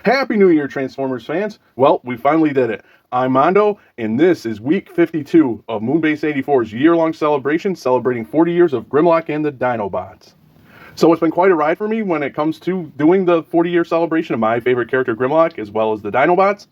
Happy New Year, Transformers fans. Well, we finally did it. I'm Mondo, and this is week 52 of Moonbase 84's year-long celebration, celebrating 40 years of Grimlock and the Dinobots. So it's been quite a ride for me when it comes to doing the 40-year celebration of my favorite character, Grimlock, as well as the Dinobots.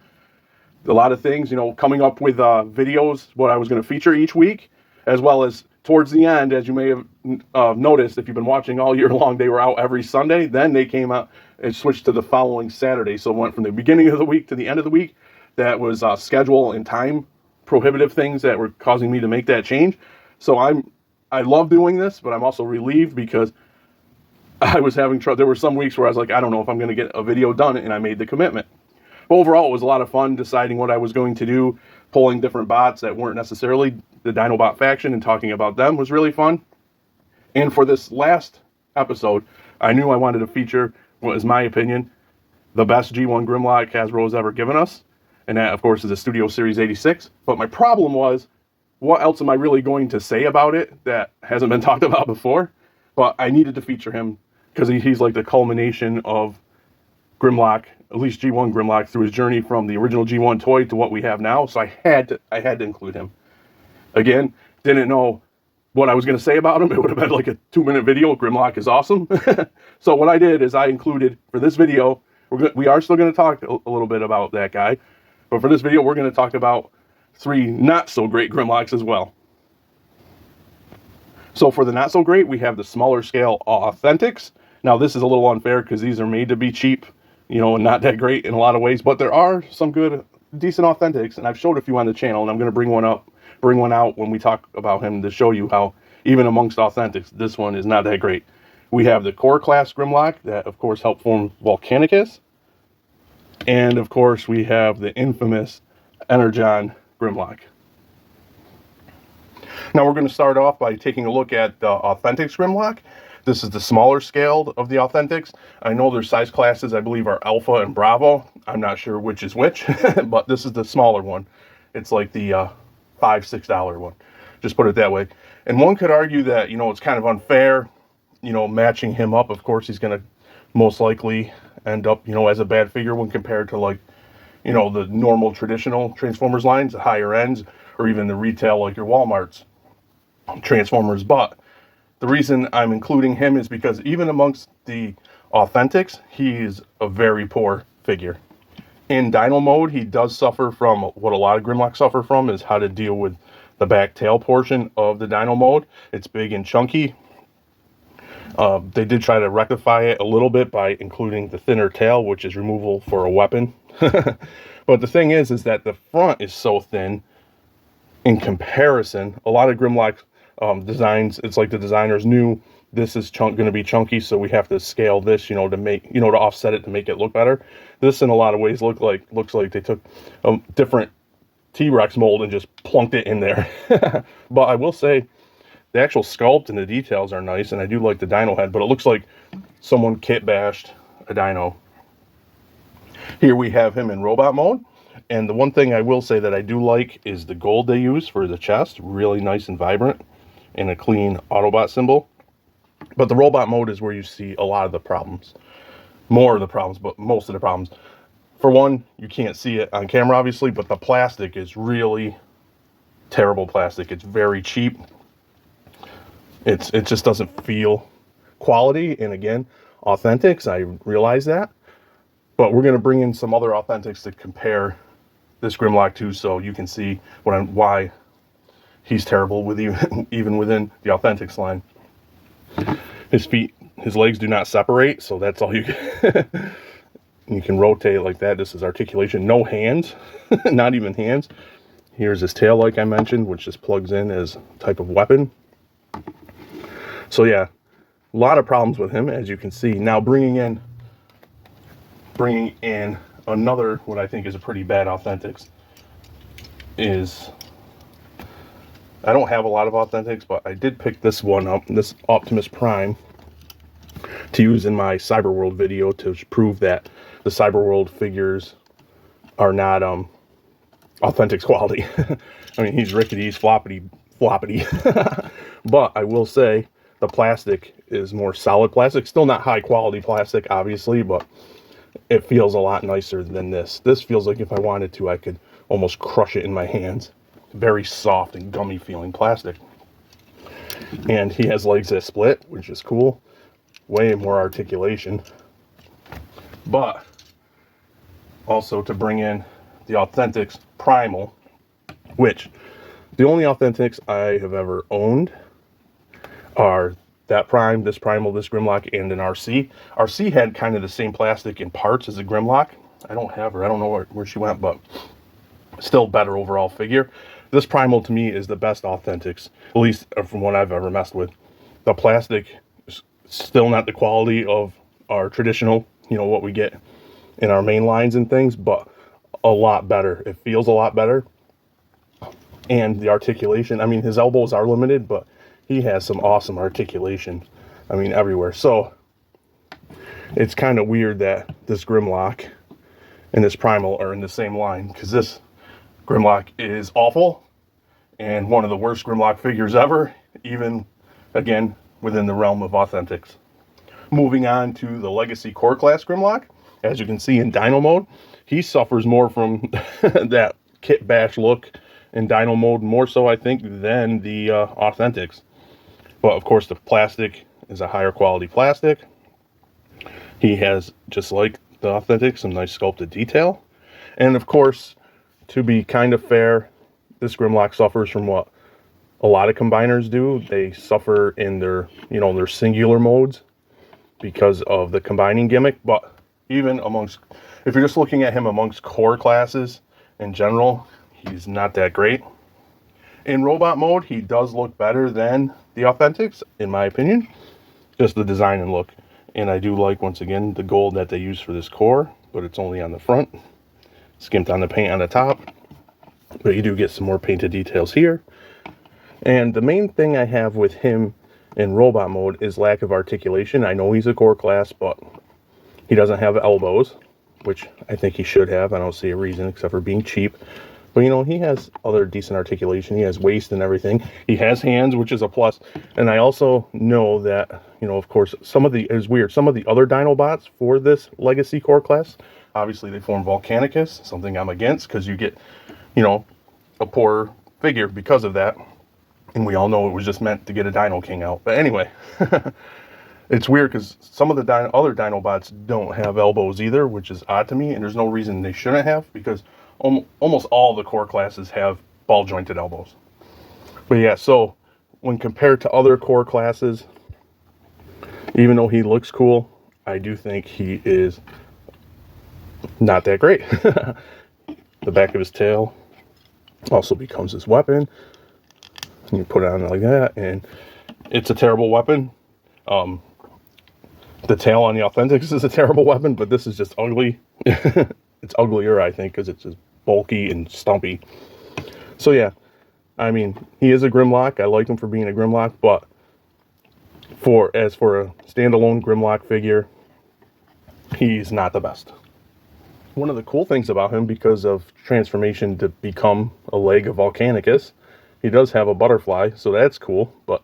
A lot of things, coming up with videos, what I was going to feature each week, as well as towards the end, as you may have noticed, if you've been watching all year long, they were out every Sunday. Then they came out and switched to the following Saturday. So it went from the beginning of the week to the end of the week. That was schedule and time prohibitive things that were causing me to make that change. So I love doing this, but I'm also relieved because I was having trouble. There were some weeks where I was like, I don't know if I'm going to get a video done, and I made the commitment. But overall, it was a lot of fun deciding what I was going to do. Pulling different bots that weren't necessarily the Dinobot faction and talking about them was really fun. And for this last episode, I knew I wanted to feature what is my opinion, the best G1 Grimlock Hasbro has ever given us. And that, of course, is the Studio Series 86. But my problem was, what else am I really going to say about it that hasn't been talked about before? But I needed to feature him because he's like the culmination of Grimlock, at least G1 Grimlock, through his journey from the original G1 toy to what we have now. So I had to include him. Again, didn't know what I was going to say about him. It would have been like a 2-minute video. Grimlock is awesome. So what I did is I included, for this video, we are still going to talk a little bit about that guy. But for this video, we're going to talk about 3 not-so-great Grimlocks as well. So for the not-so-great, we have the smaller scale Authentics. Now, this is a little unfair because these are made to be cheap, and not that great in a lot of ways. But there are some good, decent Authentics, and I've showed a few on the channel, and I'm going to bring one out when we talk about him to show you how, even amongst Authentics, this one is not that great. We have the Core Class Grimlock that, of course, helped form Volcanicus. And, of course, we have the infamous Energon Grimlock. Now, we're going to start off by taking a look at the Authentics Grimlock. This is the smaller scale of the Authentics. I know their size classes, I believe, are Alpha and Bravo. I'm not sure which is which, but this is the smaller one. It's like the $5, $6 one. Just put it that way. And one could argue that, it's kind of unfair, matching him up. Of course, he's going to most likely end up, as a bad figure when compared to, like, the normal traditional Transformers lines, the higher ends, or even the retail, like your Walmart's Transformers. But the reason I'm including him is because even amongst the Authentics, he's a very poor figure. In Dino mode, he does suffer from what a lot of Grimlocks suffer from, is how to deal with the back tail portion of the Dino mode. It's big and chunky. They did try to rectify it a little bit by including the thinner tail, which is removable for a weapon. But the thing is that the front is so thin in comparison. A lot of Grimlock designs, it's like the designers knew this is going to be chunky, so we have to scale this, to make, to offset it to make it look better. This, in a lot of ways, looks like they took a different T-Rex mold and just plunked it in there. But I will say, the actual sculpt and the details are nice, and I do like the dino head, but it looks like someone kit bashed a dino. Here we have him in robot mode, and the one thing I will say that I do like is the gold they use for the chest. Really nice and vibrant, and a clean Autobot symbol. But the robot mode is where you see a lot of the problems. More of the problems, but most of the problems. For one, you can't see it on camera, obviously, but the plastic is really terrible plastic. It's very cheap. It just doesn't feel quality. And again, Authentics, I realize that. But we're going to bring in some other Authentics to compare this Grimlock to, so you can see why he's terrible with even within the Authentics line. His legs do not separate, so that's all you can. You can rotate like that. This is articulation. No hands, not even hands. Here's his tail, like I mentioned, which just plugs in as a type of weapon. So yeah, a lot of problems with him, as you can see. Now bringing in another, what I think is a pretty bad Authentics, is, I don't have a lot of Authentics, but I did pick this one up, this Optimus Prime, to use in my Cyberworld video to prove that the Cyberworld figures are not Authentics quality. I mean, he's rickety, he's floppity. But I will say, the plastic is more solid plastic. Still not high quality plastic, obviously, but it feels a lot nicer than this. This feels like if I wanted to, I could almost crush it in my hands. Very soft and gummy feeling plastic. And he has legs that split, which is cool. Way more articulation. But also to bring in the Authentics Primal, which the only Authentics I have ever owned are that Prime, this Primal, this Grimlock, and an RC. RC had kind of the same plastic in parts as a Grimlock. I don't have her. I don't know where she went, but still better overall figure. This Primal to me is the best Authentics, at least from what I've ever messed with. The plastic is still not the quality of our traditional, you know, what we get in our main lines and things, but a lot better. It feels a lot better. And the articulation, I mean, his elbows are limited, but he has some awesome articulation, I mean, everywhere. So it's kind of weird that this Grimlock and this Primal are in the same line, because this Grimlock is awful and one of the worst Grimlock figures ever, even, again, within the realm of Authentics. Moving on to the Legacy Core Class Grimlock. As you can see in Dino mode, he suffers more from that kit bash look in Dino mode, more so, I think, than the Authentics. But, of course, the plastic is a higher quality plastic. He has, just like the Authentics, some nice sculpted detail. And, of course, to be kind of fair, this Grimlock suffers from what a lot of combiners do. They suffer in their, you know, their singular modes because of the combining gimmick. But even amongst, if you're just looking at him amongst core classes in general, he's not that great. In robot mode, he does look better than the Authentics, in my opinion. Just the design and look. And I do like, once again, the gold that they use for this core, but it's only on the front. Skimped on the paint on the top. But you do get some more painted details here. And the main thing I have with him in robot mode is lack of articulation. I know he's a core class, but he doesn't have elbows, which I think he should have. I don't see a reason except for being cheap. But, you know, he has other decent articulation. He has waist and everything. He has hands, which is a plus. And I also know that, you know, of course, it's weird. Some of the other Dinobots for this Legacy Core class, obviously they form Volcanicus, something I'm against, because you get, you know, a poor figure because of that. And we all know it was just meant to get a Dino King out. But anyway, it's weird because some of the other Dinobots don't have elbows either, which is odd to me. And there's no reason they shouldn't have, because almost all the core classes have ball jointed elbows. But yeah, so when compared to other core classes, even though he looks cool, I do think he is not that great. The back of his tail also becomes his weapon. And you put it on like that, and it's a terrible weapon. The tail on the Authentics is a terrible weapon, but this is just ugly. It's uglier, I think, because it's just bulky and stumpy. So yeah, I mean, he is a Grimlock. I like him for being a Grimlock, but as for a standalone Grimlock figure, he's not the best. One of the cool things about him, because of transformation to become a leg of Volcanicus, he does have a butterfly, so that's cool. But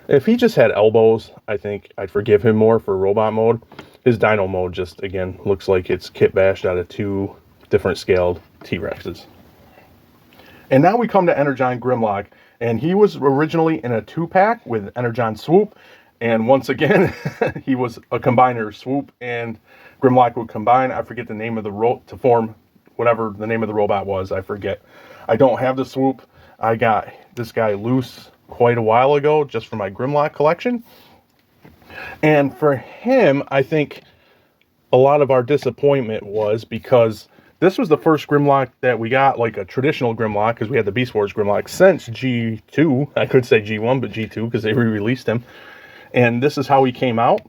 if he just had elbows, I think I'd forgive him more for robot mode. His Dino mode just, again, looks like it's kit bashed out of two different scaled T-Rexes. And now we come to Energon Grimlock. And he was originally in a 2-pack with Energon Swoop. And once again, he was a combiner. Swoop and Grimlock would combine. I forget the name of the to form whatever the name of the robot was. I forget. I don't have the Swoop. I got this guy loose quite a while ago just for my Grimlock collection. And for him, I think a lot of our disappointment was because this was the first Grimlock that we got, like a traditional Grimlock, because we had the Beast Wars Grimlock since G2. I could say G1, but G2, because they re-released him. And this is how he came out.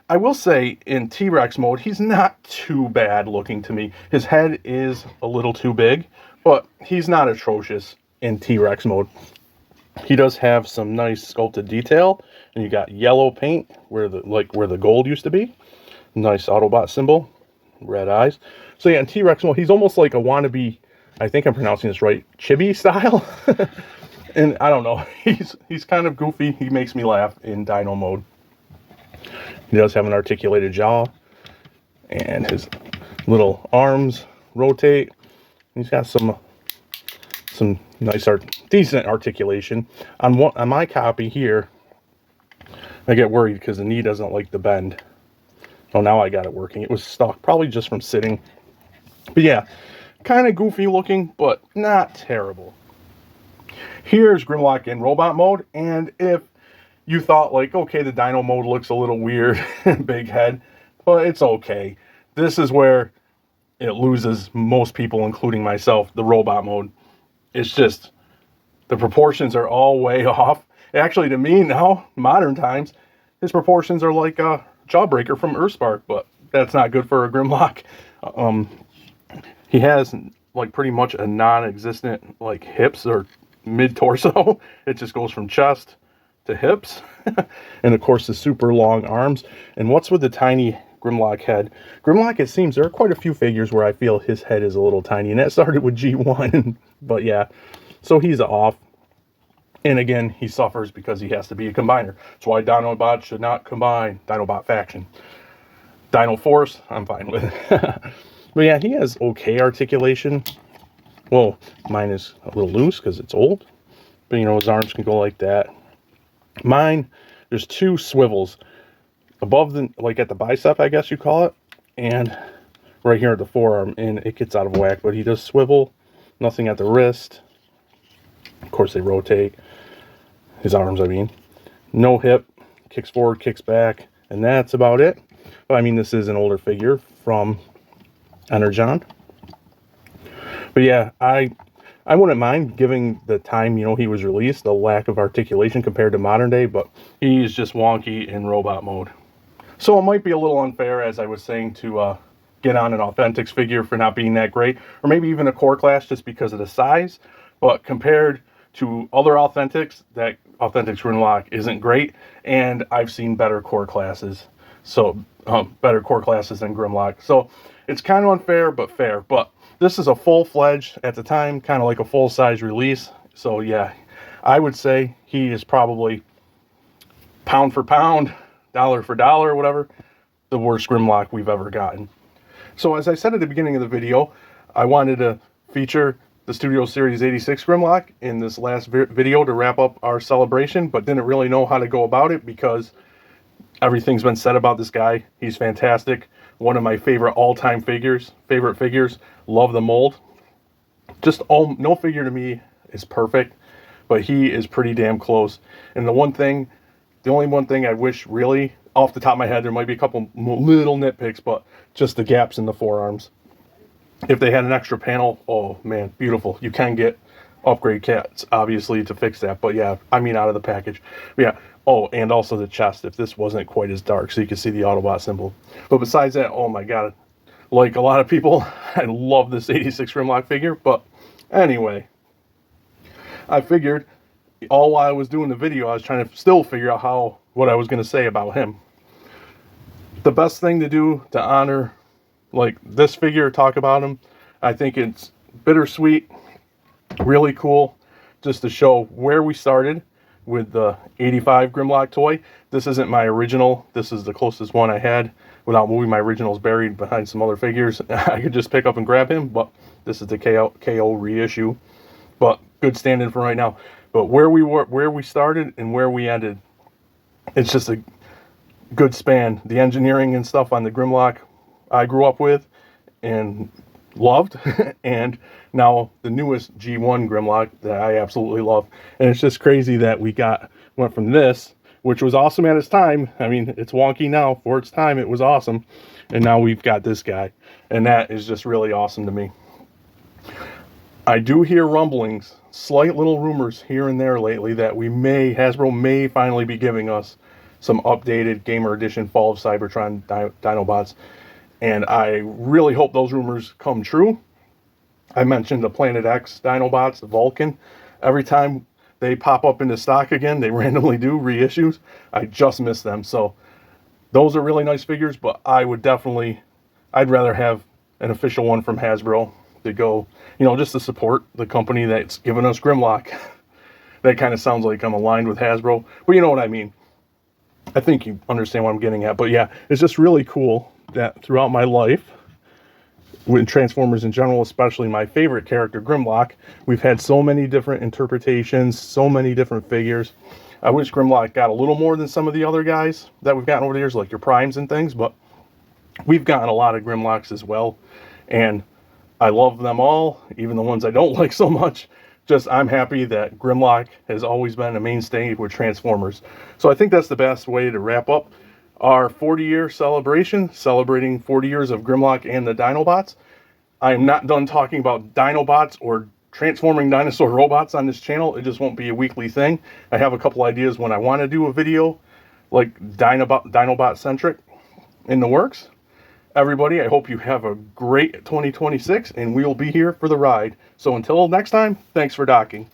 I will say, in T-Rex mode, he's not too bad looking to me. His head is a little too big, but he's not atrocious in T-Rex mode. He does have some nice sculpted detail, and you got yellow paint where the gold used to be. Nice Autobot symbol, red eyes. So yeah, in T-Rex mode, he's almost like a wannabe, I think I'm pronouncing this right, chibi style. And I don't know, he's kind of goofy. He makes me laugh in Dino mode. He does have an articulated jaw. And his little arms rotate. He's got some nice decent articulation. On my copy here, I get worried because the knee doesn't like the bend. Oh, now I got it working. It was stuck, probably just from sitting. But yeah, kind of goofy looking, but not terrible. Here's Grimlock in robot mode, and if you thought like, okay, the dino mode looks a little weird, big head, but it's okay. This is where it loses most people, including myself, the robot mode. It's just, the proportions are all way off. Actually, to me now, modern times, his proportions are like a Jawbreaker from Earthspark, but that's not good for a Grimlock. He has like pretty much a non-existent like hips or mid-torso. It just goes from chest to hips. And of course the super long arms. And what's with the tiny Grimlock head? Grimlock, it seems there are quite a few figures where I feel his head is a little tiny, and that started with G1. But yeah, so he's off. And again, he suffers because he has to be a combiner. That's why Dinobots should not combine. Dinobot faction. Dino Force, I'm fine with. But yeah, he has okay articulation. Well, mine is a little loose because it's old. But you know, his arms can go like that. Mine, there's two swivels. Above the, like at the bicep, I guess you call it. And right here at the forearm. And it gets out of whack. But he does swivel. Nothing at the wrist. Of course, they rotate. His arms, I mean. No hip. Kicks forward, kicks back. And that's about it. But I mean, this is an older figure from Energon. But yeah, I wouldn't mind giving the time, you know, he was released, the lack of articulation compared to modern day, but he's just wonky in robot mode. So it might be a little unfair, as I was saying, to get on an Authentics figure for not being that great, or maybe even a core class just because of the size. But compared to other Authentics, that Authentics Grimlock isn't great, and I've seen better core classes. So better core classes than Grimlock. So it's kind of unfair, but fair. But this is a full-fledged, at the time, kind of like a full-size release. So yeah, I would say he is probably pound for pound, dollar for dollar, whatever, the worst Grimlock we've ever gotten. So as I said at the beginning of the video, I wanted to feature the Studio Series 86 Grimlock in this last video to wrap up our celebration, but didn't really know how to go about it because everything's been said about this guy. He's fantastic. One of my favorite all-time figures. Love the mold. Just no figure to me is perfect, but he is pretty damn close. And the only one thing I wish, really, off the top of my head, there might be a couple little nitpicks, but just the gaps in the forearms. If they had an extra panel, oh man, beautiful. You can get upgrade kits, obviously, to fix that. But yeah, I mean, out of the package. But yeah. Oh, and also the chest, if this wasn't quite as dark, so you can see the Autobot symbol. But besides that, oh my god, like a lot of people, I love this 86 Grimlock figure. But anyway, I figured, all while I was doing the video, I was trying to still figure out what I was going to say about him. The best thing to do to honor, like, this figure, talk about him, I think it's bittersweet, really cool, just to show where we started with the 85 Grimlock toy. This isn't my original. This is the closest one I had without moving my originals buried behind some other figures. I could just pick up and grab him, but this is the KO reissue. But good stand-in for right now. But where we started and where we ended, it's just a good span. The engineering and stuff on the Grimlock I grew up with and loved, and now the newest G1 Grimlock that I absolutely love. And it's just crazy that we went from this, which was awesome at its time. I mean, it's wonky now. For its time, it was awesome. And now we've got this guy. And that is just really awesome to me. I do hear rumblings, slight little rumors here and there lately that Hasbro may finally be giving us some updated Gamer Edition Fall of Cybertron Dinobots. And I really hope those rumors come true. I mentioned the Planet X Dinobots, the Vulcan. Every time they pop up into stock again, they randomly do reissues. I just miss them. So those are really nice figures, but I'd rather have an official one from Hasbro to go, you know, just to support the company that's given us Grimlock. That kind of sounds like I'm aligned with Hasbro, but you know what I mean. I think you understand what I'm getting at. But yeah, it's just really cool that throughout my life, with Transformers in general, especially my favorite character, Grimlock, we've had so many different interpretations, so many different figures. I wish Grimlock got a little more than some of the other guys that we've gotten over the years, like your Primes and things, but we've gotten a lot of Grimlocks as well, and I love them all, even the ones I don't like so much. Just, I'm happy that Grimlock has always been a mainstay with Transformers. So I think that's the best way to wrap up our 40-year celebration, celebrating 40 years of Grimlock and the Dinobots. I am not done talking about Dinobots or transforming dinosaur robots on this channel. It just won't be a weekly thing. I have a couple ideas when I want to do a video like Dinobot centric in the works. Everybody, I hope you have a great 2026, and we'll be here for the ride. So until next time, thanks for docking.